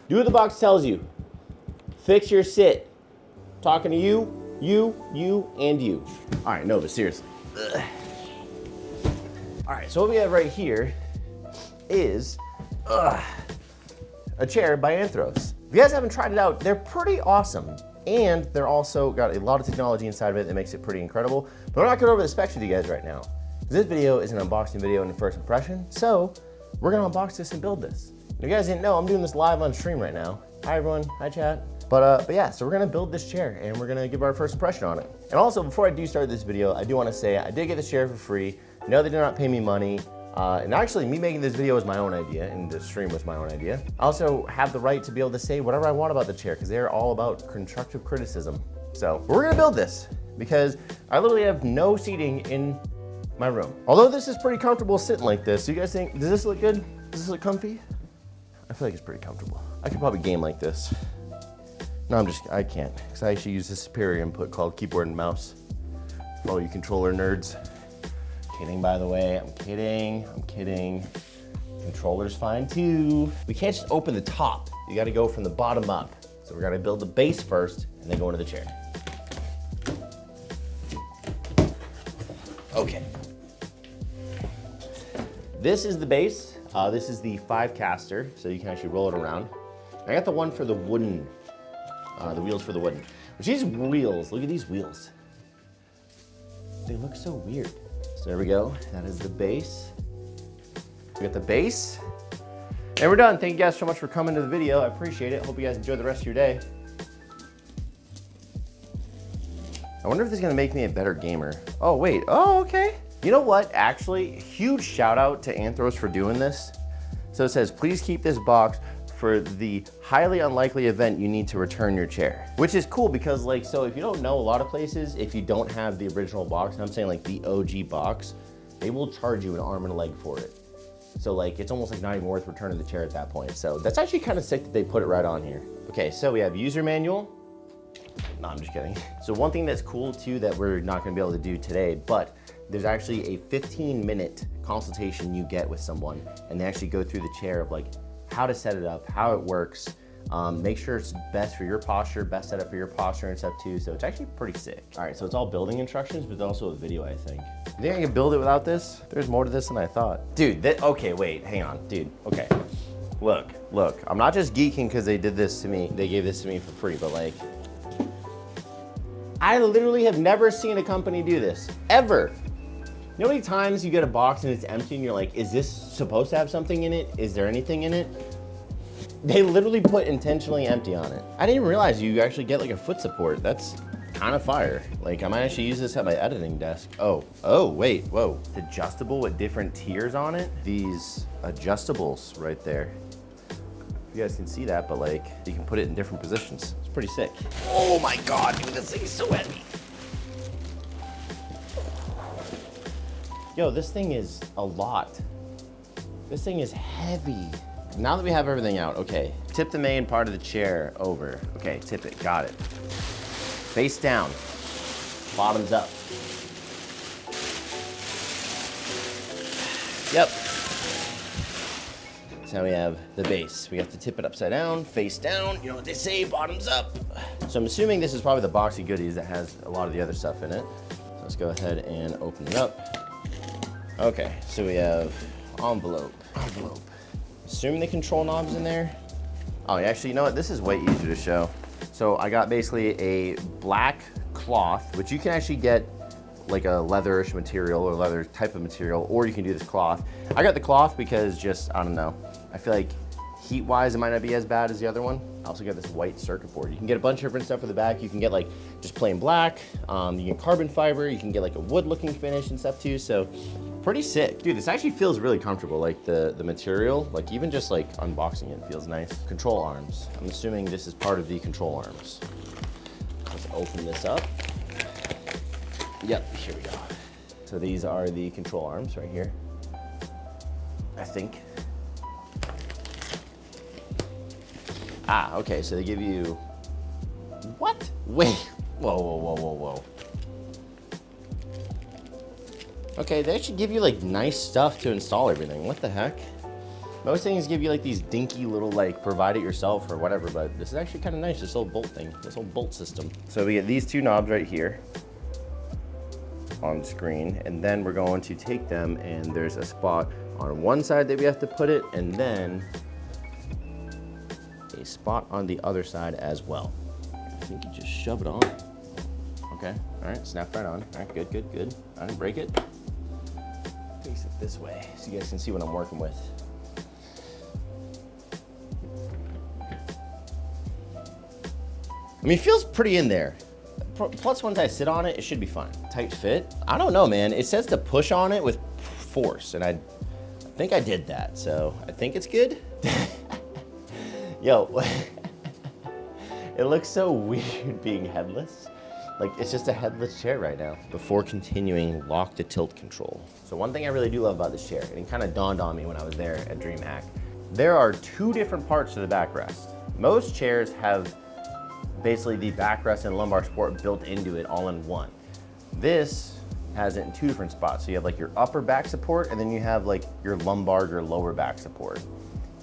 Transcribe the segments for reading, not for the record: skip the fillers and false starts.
Do what the box tells you. Fix your sit. Talking to you, you, and you. All right, no, but seriously. Ugh. All right, so what we have right here is a chair by Anthros. If you guys haven't tried it out, they're pretty awesome. And they're also got a lot of technology inside of it that makes it pretty incredible. But I'm not going over the specs with you guys right now. This video is an unboxing video and a first impression, so we're gonna unbox this and build this. If you guys didn't know, I'm doing this live on stream right now. Hi everyone, hi chat. But yeah, so we're gonna build this chair and we're gonna give our first impression on it. And also, before I do start this video, I do wanna say I did get this chair for free. No, they did not pay me money. And actually, me making this video was my own idea, and the stream was my own idea. I also have the right to be able to say whatever I want about the chair, because they're all about constructive criticism. So we're gonna build this, because I literally have no seating in my room. Although this is pretty comfortable sitting like this. Do you guys think, does this look good? Does this look comfy? I feel like it's pretty comfortable. I could probably game like this. No, I can't, because I actually use a superior input called keyboard and mouse. For all you controller nerds. Kidding, by the way, I'm kidding. Controller's fine too. We can't just open the top. You gotta go from the bottom up. So we're gonna build the base first and then go into the chair. Okay. This is the base. This is the 5-caster, so you can actually roll it around. I got the one for the wooden, the wheels for the wooden. Which these wheels, look at these wheels. They look so weird. So there we go, that is the base. We got the base, and we're done. Thank you guys so much for coming to the video. I appreciate it. Hope you guys enjoy the rest of your day. I wonder if this is gonna make me a better gamer. Oh wait, oh okay. You know what, actually, huge shout out to Anthros for doing this. So it says, please keep this box for the highly unlikely event you need to return your chair. Which is cool because so if you don't know, a lot of places, if you don't have the original box, and I'm saying like the OG box, they will charge you an arm and a leg for it. So it's almost like not even worth returning the chair at that point. So that's actually kind of sick that they put it right on here. Okay, so we have user manual. No, I'm just kidding. So one thing that's cool too that we're not gonna be able to do today, but there's actually a 15-minute consultation you get with someone, and they actually go through the chair of how to set it up, how it works, make sure it's best for your posture, best setup for your posture and stuff too. So it's actually pretty sick. All right, so it's all building instructions, but also a video, I think. You think I can build it without this? There's more to this than I thought. Dude, okay, wait, hang on, dude, okay. Look, I'm not just geeking because they did this to me, they gave this to me for free, but I literally have never seen a company do this, ever. You know how many times you get a box and it's empty and you're like, is this supposed to have something in it? Is there anything in it? They literally put intentionally empty on it. I didn't even realize you actually get a foot support. That's kind of fire. I might actually use this at my editing desk. Oh, wait, whoa. It's adjustable with different tiers on it. These adjustables right there. You guys can see that, but you can put it in different positions. It's pretty sick. Oh my God, dude, this thing is so heavy. Yo, this thing is a lot. This thing is heavy. Now that we have everything out, okay. Tip the main part of the chair over. Okay, tip it, got it. Face down, bottoms up. Yep. So now we have the base. We have to tip it upside down, face down. You know what they say, bottoms up. So I'm assuming this is probably the box of goodies that has a lot of the other stuff in it. So let's go ahead and open it up. Okay, so we have envelope. Assuming the control knob's in there. Oh, actually, you know what? This is way easier to show. So I got basically a black cloth, which you can actually get a leatherish material or leather type of material, or you can do this cloth. I got the cloth because I don't know. I feel like heat-wise, it might not be as bad as the other one. I also got this white circuit board. You can get a bunch of different stuff for the back. You can get just plain black. You get carbon fiber. You can get a wood-looking finish and stuff too. So pretty sick. Dude, this actually feels really comfortable. The material, even just unboxing it feels nice. Control arms. I'm assuming this is part of the control arms. Let's open this up. Yep, here we go. So these are the control arms right here, I think. Ah, okay, so they give you, what? Wait, whoa. Okay, they actually give you nice stuff to install everything. What the heck? Most things give you like these dinky little like provide it yourself or whatever, but this is actually kind of nice, this little bolt thing, this little bolt system. So we get these two knobs right here on the screen, and then we're going to take them, and there's a spot on one side that we have to put it, and then a spot on the other side as well. I think you just shove it on. Okay, all right, snap right on. All right, good, good, good. I didn't break it. Face it this way so you guys can see what I'm working with. I mean, it feels pretty in there. Plus, once I sit on it, it should be fine. Tight fit? I don't know, man. It says to push on it with force, and I think I did that, so I think it's good. Yo, it looks so weird being headless. Like, it's just a headless chair right now. Before continuing, lock the tilt control. So one thing I really do love about this chair, and it kind of dawned on me when I was there at DreamHack, there are two different parts to the backrest. Most chairs have basically the backrest and lumbar support built into it all in one. This has it in two different spots. So you have like your upper back support, and then you have like your lumbar, your lower back support.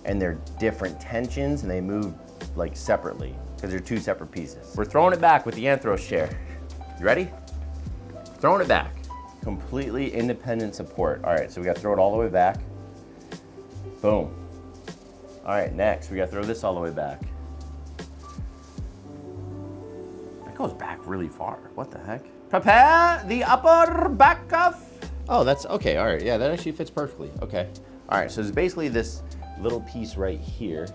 And they're different tensions, and they move like separately because they're two separate pieces. We're throwing it back with the Anthros chair. You ready? Throwing it back. Completely independent support. All right, so we gotta throw it all the way back. Boom. All right, next, we gotta throw this all the way back. Goes back really far. What the heck? Prepare the upper back cuff. Oh, that's okay. All right. Yeah, that actually fits perfectly. Okay. All right. So there's basically this little piece right here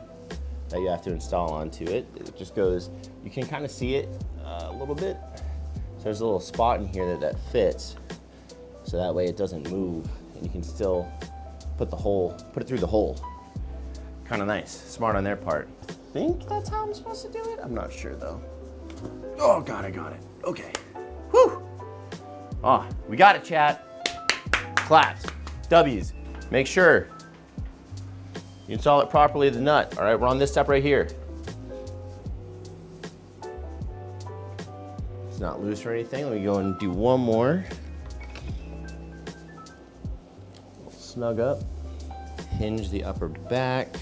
that you have to install onto it. It just goes, you can kind of see it a little bit. So there's a little spot in here that fits. So that way it doesn't move, and you can still put it through the hole. Kind of nice. Smart on their part. I think that's how I'm supposed to do it. I'm not sure though. Oh God, I got it. Okay. Whew. Oh, we got it, chat. Claps. W's. Make sure you install it properly, the nut. All right, we're on this step right here. It's not loose or anything. Let me go and do one more. Snug up. Hinge the upper back.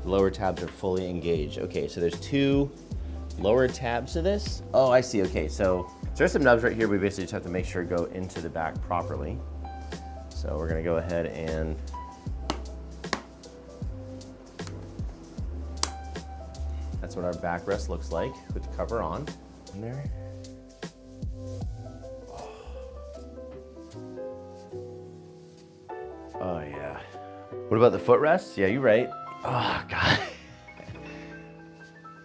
The lower tabs are fully engaged. Okay, so there's two lower tabs to this. Oh, I see. Okay, so there's some nubs right here. We basically just have to make sure go into the back properly. So we're gonna go ahead and that's what our backrest looks like with the cover on. In there. Oh yeah. What about the footrest? Yeah, you're right. Oh God.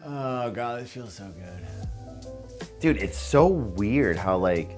Oh God, this feels so good. Dude, it's so weird how like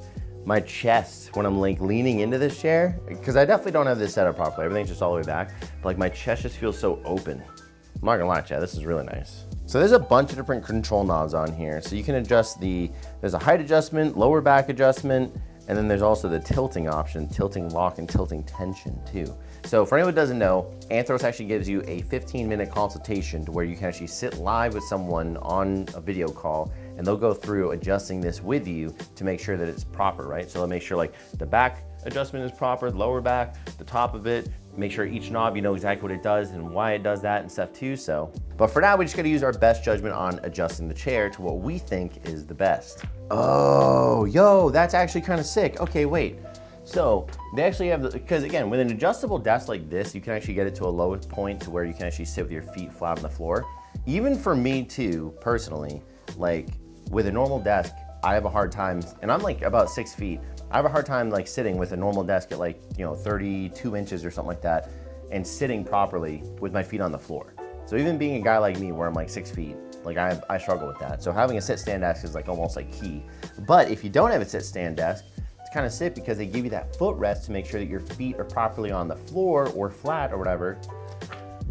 my chest, when I'm like leaning into this chair, because I definitely don't have this set up properly, everything's just all the way back, but like my chest just feels so open. I'm not gonna lie, Chad, this is really nice. So there's a bunch of different control knobs on here. So you can adjust there's a height adjustment, lower back adjustment, and then there's also the tilting option, tilting lock and tilting tension too. So for anyone who doesn't know, Anthros actually gives you a 15-minute consultation to where you can actually sit live with someone on a video call, and they'll go through adjusting this with you to make sure that it's proper, right? So they'll make sure like the back adjustment is proper, the lower back, the top of it, make sure each knob, you know exactly what it does and why it does that and stuff too, so. But for now, we just gotta use our best judgment on adjusting the chair to what we think is the best. Oh, yo, that's actually kind of sick. Okay, wait. So they actually have, because again, with an adjustable desk like this, you can actually get it to a low point to where you can actually sit with your feet flat on the floor. Even for me too, personally, like with a normal desk, I have a hard time, and I'm like about 6 feet, I have a hard time like sitting with a normal desk at like, 32 inches or something like that, and sitting properly with my feet on the floor. So even being a guy like me where I'm like 6 feet, like I struggle with that. So having a sit-stand desk is like almost like key. But if you don't have a sit-stand desk, it's kind of sick because they give you that footrest to make sure that your feet are properly on the floor or flat or whatever.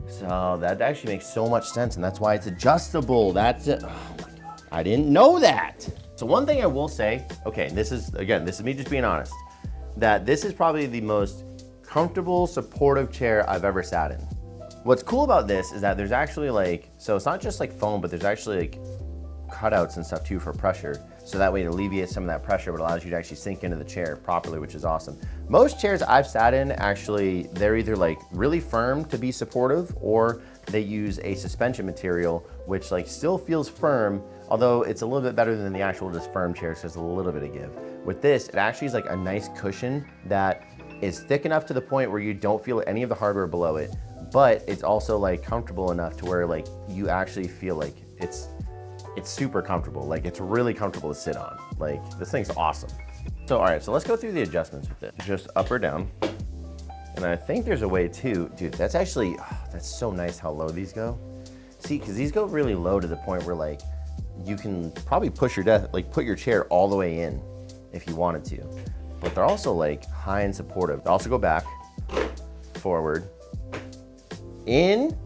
So that actually makes so much sense, and that's why it's adjustable. That's it. Oh my God, I didn't know that. So one thing I will say, okay, this is me just being honest, that this is probably the most comfortable, supportive chair I've ever sat in. What's cool about this is that there's actually like, so it's not just like foam, but there's actually like cutouts and stuff too for pressure. So that way it alleviates some of that pressure, but allows you to actually sink into the chair properly, which is awesome. Most chairs I've sat in, actually, they're either like really firm to be supportive, or they use a suspension material, which like still feels firm, although it's a little bit better than the actual just firm chairs, because there's a little bit of give. With this, it actually is like a nice cushion that is thick enough to the point where you don't feel any of the hardware below it, but it's also like comfortable enough to where like you actually feel like it's super comfortable. Like it's really comfortable to sit on. Like this thing's awesome. So, all right, so let's go through the adjustments with it. Just up or down. And I think there's a way too, dude, that's actually, oh, that's so nice how low these go. See, cause these go really low to the point where like, you can probably push your desk, like put your chair all the way in if you wanted to. But they're also like high and supportive. They also go back, forward, in.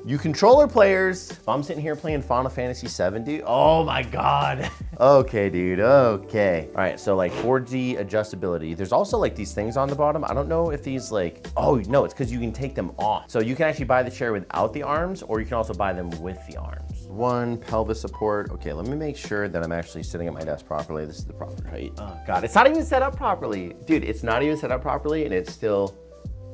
You controller players, if I'm sitting here playing Final Fantasy VII, dude, oh my God. Okay, dude, okay. All right, so like 4D adjustability. There's also like these things on the bottom. I don't know if these like, oh no, it's because you can take them off. So you can actually buy the chair without the arms, or you can also buy them with the arms. One, pelvis support. Okay, let me make sure that I'm actually sitting at my desk properly. This is the proper height. Oh God, it's not even set up properly. Dude, it's not even set up properly and it's still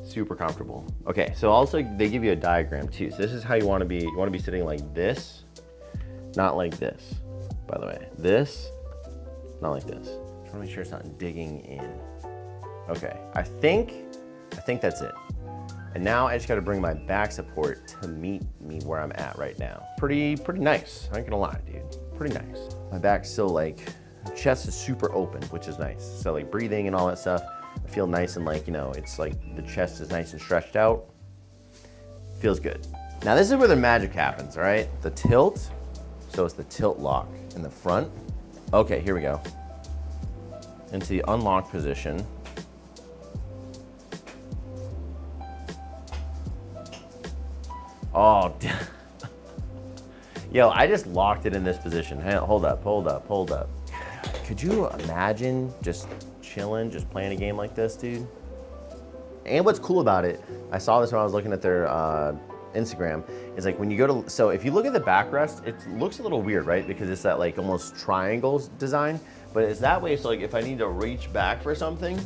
super comfortable. Okay, so also they give you a diagram too. So this is how you want to be. You want to be sitting like this, not like this. By the way, this, not like this. Just want to make sure it's not digging in. Okay, I think that's it. And now I just got to bring my back support to meet me where I'm at right now. Pretty nice. I ain't gonna lie, dude. Pretty nice. My back's still like, chest is super open, which is nice. So like breathing and all that stuff. I feel nice and like, you know, it's like the chest is nice and stretched out. Feels good. Now this is where the magic happens, all right? The tilt, so it's the tilt lock in the front. Okay, here we go. Into the unlock position. Oh, yo, I just locked it in this position. Hey, hold up. Could you imagine just chilling, just playing a game like this, dude? And what's cool about it, I saw this when I was looking at their Instagram, is like when you go to, so if you look at the backrest, it looks a little weird, right? Because it's that like almost triangles design, but it's that way, so like if I need to reach back for something,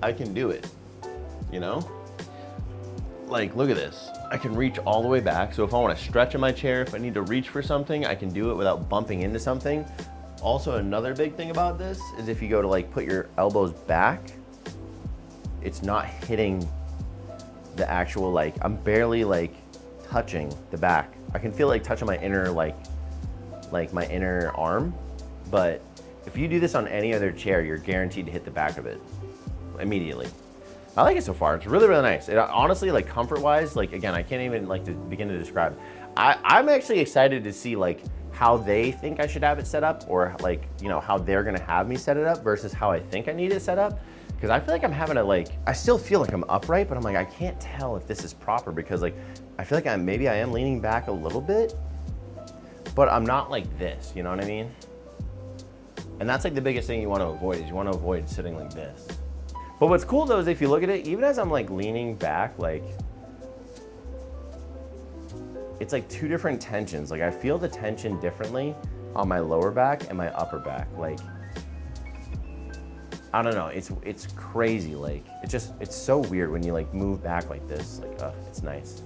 I can do it, you know? Like, look at this. I can reach all the way back. So if I want to stretch in my chair, if I need to reach for something, I can do it without bumping into something. Also, another big thing about this is if you go to like put your elbows back, it's not hitting the actual, like, I'm barely like touching the back. I can feel like touching my inner, like my inner arm. But if you do this on any other chair, you're guaranteed to hit the back of it immediately. I like it so far. It's really nice. It, honestly, like comfort-wise, like again, I can't even like to begin to describe. I'm actually excited to see like how they think I should have it set up, or like, you know, how they're gonna have me set it up versus how I think I need it set up. Because I feel like I'm having to like, I still feel like I'm upright, but I'm like, I can't tell if this is proper because like, I feel like maybe I am leaning back a little bit, but I'm not like this, you know what I mean? And that's like the biggest thing you want to avoid, is you want to avoid sitting like this. But what's cool though is if you look at it, even as I'm like leaning back, like, it's like two different tensions. Like I feel the tension differently on my lower back and my upper back. Like, I don't know, it's crazy. Like, it's so weird when you like move back like this. Like, it's nice.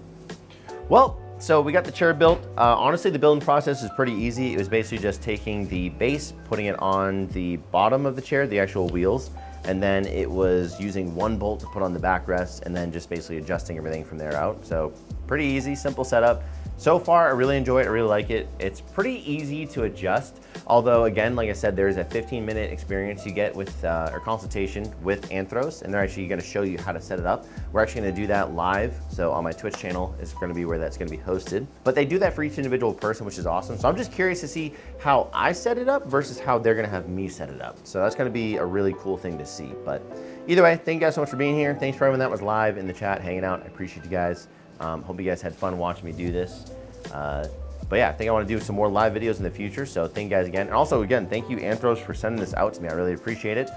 Well, so we got the chair built. Honestly, the building process is pretty easy. It was basically just taking the base, putting it on the bottom of the chair, the actual wheels, and then it was using one bolt to put on the backrest, and then just basically adjusting everything from there out. So pretty easy, simple setup. So far, I really enjoy it, I really like it. It's pretty easy to adjust. Although again, like I said, there's a 15-minute experience you get with, or consultation with Anthros, and they're actually gonna show you how to set it up. We're actually gonna do that live. So on my Twitch channel is gonna be where that's gonna be hosted. But they do that for each individual person, which is awesome. So I'm just curious to see how I set it up versus how they're gonna have me set it up. So that's gonna be a really cool thing to see. But either way, thank you guys so much for being here. Thanks for everyone that was live in the chat, hanging out. I appreciate you guys. Hope you guys had fun watching me do this. But yeah, I think I want to do some more live videos in the future. So thank you guys again. And also again, thank you Anthros for sending this out to me. I really appreciate it.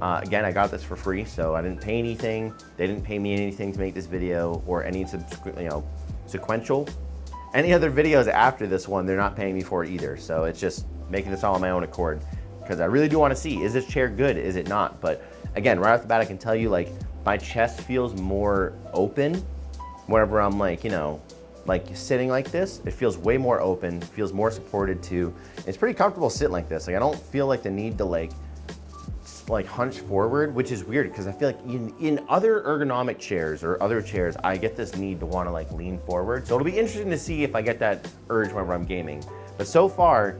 Again, I got this for free, so I didn't pay anything. They didn't pay me anything to make this video or any sequential. Any other videos after this one, they're not paying me for it either. So it's just making this all on my own accord because I really do want to see, is this chair good? Is it not? But again, right off the bat, I can tell you like my chest feels more open whenever I'm like, you know, like sitting like this. It feels way more open, feels more supported too. It's pretty comfortable sitting like this. Like I don't feel like the need to like hunch forward, which is weird because I feel like in other ergonomic chairs or other chairs, I get this need to want to like lean forward. So it'll be interesting to see if I get that urge whenever I'm gaming. But so far,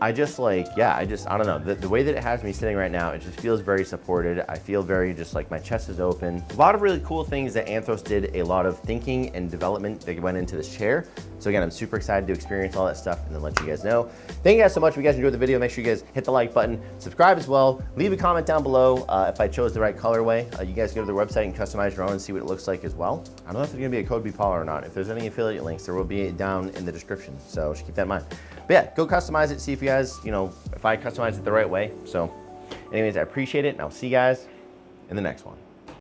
I just like, yeah, I don't know. The way that it has me sitting right now, it just feels very supported. I feel very just like my chest is open. A lot of really cool things that Anthros did, a lot of thinking and development that went into this chair. So again, I'm super excited to experience all that stuff and then let you guys know. Thank you guys so much. If you guys enjoyed the video, make sure you guys hit the like button, subscribe as well. Leave a comment down below if I chose the right colorway. You guys go to their website and customize your own and see what it looks like as well. I don't know if there's gonna be a code BPaula or not. If there's any affiliate links, there will be down in the description. So just keep that in mind. But yeah, go customize it, see if you guys, you know, if I customize it the right way. So anyways, I appreciate it, and I'll see you guys in the next one.